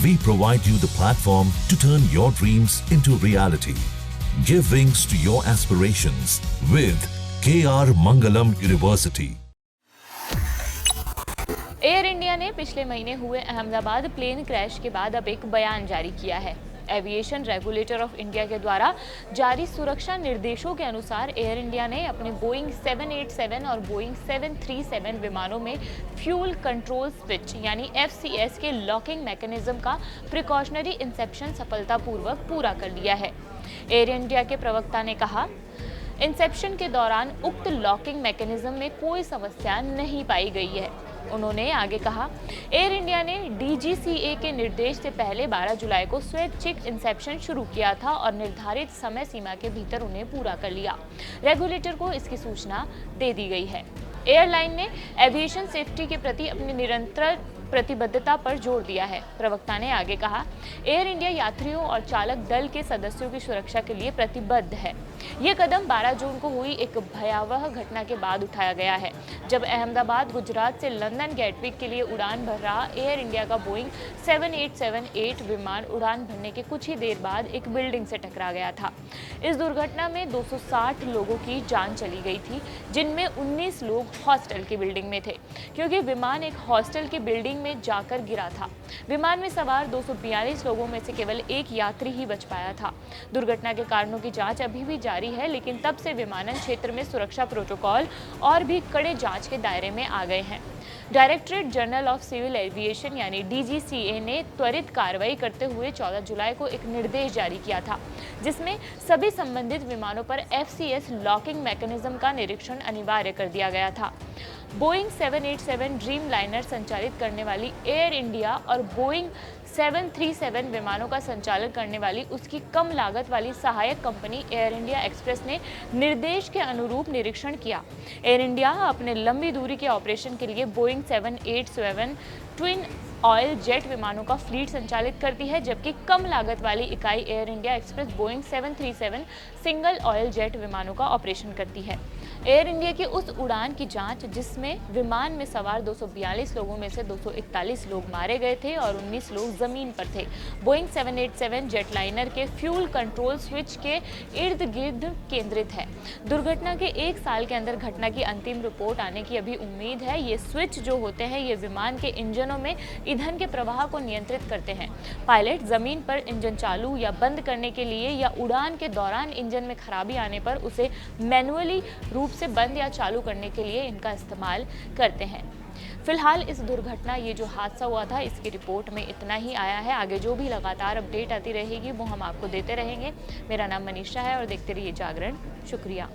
We provide you the platform to turn your dreams into reality. Give wings to your aspirations with KR Mangalam University. Air India ने पिछले महीने हुए Ahmedabad plane crash के बाद अब एक बयान जारी किया है। एविएशन रेगुलेटर ऑफ इंडिया के द्वारा जारी सुरक्षा निर्देशों के अनुसार एयर इंडिया ने अपने बोइंग 787 और बोइंग 737 विमानों में फ्यूल कंट्रोल स्विच यानी FCS के लॉकिंग मैकेनिज्म का प्रिकॉशनरी इंसेप्शन सफलतापूर्वक पूरा कर लिया है। एयर इंडिया के प्रवक्ता ने कहा, इंसेप्शन के दौरान उक्त लॉकिंग मैकेनिज्म में कोई समस्या नहीं पाई गई है। उन्होंने आगे कहा, एयर इंडिया ने DGCA के निर्देश से पहले 12 जुलाई को स्वैच्छिक इंसेप्शन शुरू किया था और निर्धारित समय सीमा के भीतर उन्हें पूरा कर लिया। रेगुलेटर को इसकी सूचना दे दी गई है। एयरलाइन ने एविएशन सेफ्टी के प्रति अपनी निरंतर प्रतिबद्धता पर जोर दिया है। प्रवक्ता ने आगे कहा, एयर इंडिया यात्रियों और चालक दल के सदस्यों की सुरक्षा के लिए प्रतिबद्ध है। ये कदम 12 जून को हुई एक भयावह घटना के बाद उठाया गया है, जब अहमदाबाद गुजरात से लंदन गेटविक के लिए उड़ान भर रहा एयर इंडिया का बोइंग 7878 विमान उड़ान भरने के कुछ ही देर बाद एक बिल्डिंग से टकरा गया था। इस दुर्घटना में 260 लोगों की जान चली गई थी, जिनमें 19 लोग हॉस्टल की बिल्डिंग में थे, क्योंकि विमान एक हॉस्टल की बिल्डिंग में जाकर गिरा था। विमान में सवार 242 लोगों में से केवल एक यात्री ही बच पाया था। दुर्घटना के कारणों की जांच अभी भी जारी है, लेकिन तब से विमानन क्षेत्र में सुरक्षा प्रोटोकॉल और भी कड़े जांच के दायरे में आ गए हैं। Directorate General of Civil Aviation यानी DGCA ने त्वरित कार्रवाई करते हुए 14 जुलाई को एक निर्देश जारी किया था, जिसमें सभी संबंधित विमानों पर FCS लॉकिंग मैकेनिज्म का निरीक्षण अनिवार्य कर दिया गया था। बोइंग 787 ड्रीम लाइनर संचालित करने वाली एयर इंडिया और बोइंग 737 विमानों का संचालन करने वाली उसकी कम लागत वाली सहायक कंपनी एयर इंडिया एक्सप्रेस ने निर्देश के अनुरूप निरीक्षण किया। एयर इंडिया अपने लंबी दूरी के ऑपरेशन के लिए बोइंग 787 ट्विन ऑयल जेट विमानों का फ्लीट संचालित करती है, जबकि कम लागत वाली इकाई air India express Boeing 737 single oil jet विमानों का ऑपरेशन करती है। एयर इंडिया की उस उड़ान की जांच, जिसमें विमान में सवार 242 लोगों में से 241 लोग मारे गए थे और 19 लोग जमीन पर थे, बोइंग 787 जेटलाइनर के फ्यूल कंट्रोल स्विच के इर्द गिर्द केंद्रित है। दुर्घटना के 1 साल के अंदर घटना की अंतिम रिपोर्ट आने की अभी उम्मीद है। ये स्विच जो होते हैं, ये विमान के इंजनों में ईंधन के प्रवाह को नियंत्रित करते हैं। पायलट जमीन पर इंजन चालू या बंद करने के लिए या उड़ान के दौरान इंजन में खराबी आने पर उसे मैनुअली रूप से बंद या चालू करने के लिए इनका इस्तेमाल करते हैं। फिलहाल इस दुर्घटना, ये जो हादसा हुआ था, इसकी रिपोर्ट में इतना ही आया है। आगे जो भी लगातार अपडेट आती रहेगी वो हम आपको देते रहेंगे। मेरा नाम मनीषा है और देखते रहिए जागरण। शुक्रिया।